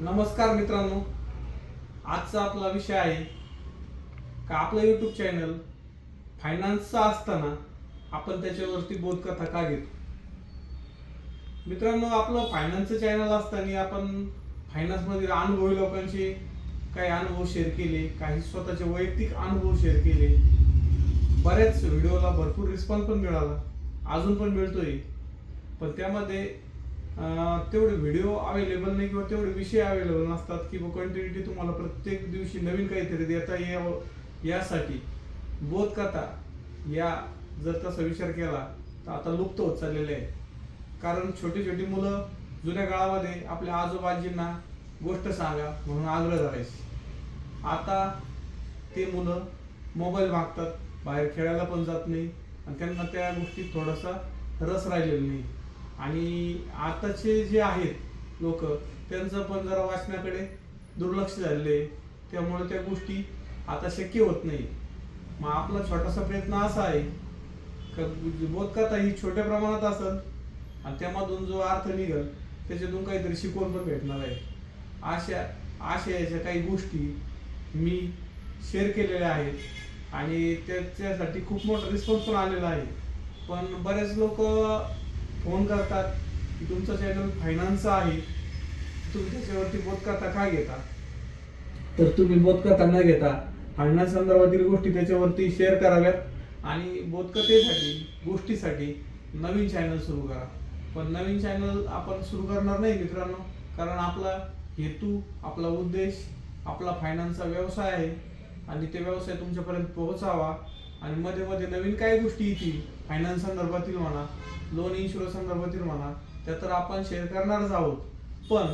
नमस्कार मित्रांनो, आजचा आपला विषय आहे का आपलं यूट्यूब चॅनल फायनान्सचा असताना आपण त्याच्यावरती बोधकथा का घेतो. मित्रांनो, आपलं फायनान्सचं चॅनल असताना आपण फायनान्समधील अनुभवी लोकांचे काही अनुभव शेअर केले, काही स्वतःचे वैयक्तिक अनुभव शेअर केले. बऱ्याच व्हिडिओला भरपूर रिस्पॉन्स पण मिळाला, अजून पण मिळतोय. पण त्यामध्ये तेवढे व्हिडिओ अवेलेबल नाही किंवा तेवढे विषय अवेलेबल नसतात की कंटिन्युटी तुम्हाला प्रत्येक दिवशी नवीन काहीतरी देता यावं. यासाठी बोधकथा या जर तसा विचार केला तर आता लुप्त होत चाललेले आहे. कारण छोटी छोटी मुलं जुन्या काळामध्ये आपल्या आजोबाजींना गोष्ट सांगा म्हणून आग्रह करायचे. आता ते मुलं मोबाईल मागतात, बाहेर खेळायला पण जात नाही आणि त्यांना त्या गोष्टीत थोडासा रस राहिलेला नाही. आणि आताचे जे आहेत लोक, त्यांचं पण जरा वाचनाकडे दुर्लक्ष झालेले, त्यामुळे त्या गोष्टी आता शक्य होत नाही. मग आपला छोटासा प्रयत्न असा आहे का बोधकथा ही छोट्या प्रमाणात असेल आणि त्यामधून जो अर्थ निघेल त्याच्यातून काहीतरी शिकवण पण भेटणार आहे. आशयाच्या काही गोष्टी मी शेअर केलेल्या आहेत आणि त्याच्यासाठी खूप मोठा रिस्पॉन्स पण आलेला आहे. पण बरेच लोक फोन करतात की तुमचं चॅनल फायनान्स आहे, तुम्ही त्याच्यावरती बोधकथा का घेता. तर तुम्ही बोधकथा न घेता फायनान्स संदर्भातील गोष्टी त्याच्यावरती शेअर कराव्यात आणि बोधकथेसाठी गोष्टीसाठी नवीन चॅनल सुरू करा. पण नवीन चॅनल आपण सुरू करणार नाही मित्रांनो, कारण आपला हेतू, आपला उद्देश आपला फायनान्सचा व्यवसाय आहे आणि ते व्यवसाय तुमच्यापर्यंत पोहोचावा. आणि मध्ये मध्ये नवीन काही गोष्टी येतील फायनान्स संदर्भातील म्हणा, लोन इन्शुरन्स संदर्भातील म्हणा, त्या तर आपण शेअर करणारच आहोत. पण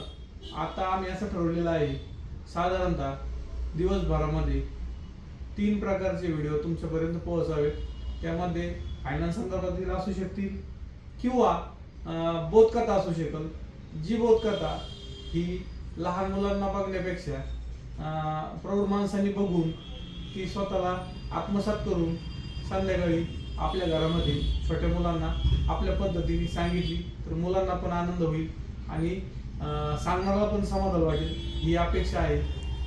आता आम्ही असं ठरवलेलं आहे, साधारणतः दिवसभरामध्ये 3 प्रकारचे व्हिडिओ तुमच्यापर्यंत पोहोचावेत. त्यामध्ये फायनान्स संदर्भातील असू शकतील किंवा बोधकथा असू शकेल. जी बोधकथा ही लहान मुलांना बघण्यापेक्षा प्रौढ माणसांनी बघून ती स्वतःला आत्मसात करून संध्याकाळी आपल्या घरामध्ये छोट्या मुलांना आपल्या पद्धतीने सांगितली तर मुलांना पण आनंद होईल आणि सांगणारा पण समाधान वाटेल, ही अपेक्षा आहे.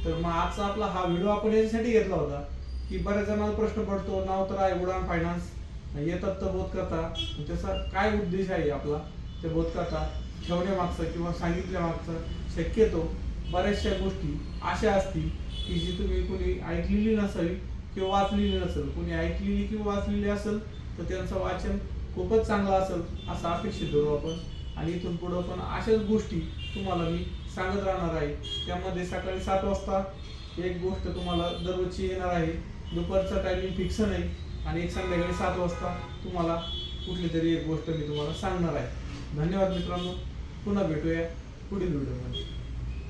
तर मग आजचा आपला हा व्हिडिओ आपण याच्यासाठी घेतला होता की बऱ्याच जणांना प्रश्न पडतो, नाव तर आहे उडान फायनान्स, येतात तर बोधकथा, त्याचा काय उद्देश आहे आपला त्या बोधकथा ठेवण्यामागचा किंवा सांगितल्यामागचा. शक्यतो बऱ्याचशा गोष्टी अशा असतील की जी तुम्ही कोणी ऐकलेली नसावी किंवा वाचलेली नसेल. कोणी ऐकलेली किंवा वाचलेली असेल तर त्यांचं वाचन खूपच चांगलं असेल असं अपेक्षित धरू आपण. आणि इथून पुढं पण अशाच गोष्टी तुम्हाला मी सांगत राहणार आहे. त्यामध्ये सकाळी 7 वाजता एक गोष्ट तुम्हाला दररोजची येणार आहे. दुपारचा टायमिंग फिक्स नाही आणि एक संध्याकाळी 7 वाजता तुम्हाला कुठली तरी एक गोष्ट मी तुम्हाला सांगणार आहे. धन्यवाद मित्रांनो, पुन्हा भेटूया पुढील व्हिडिओमध्ये.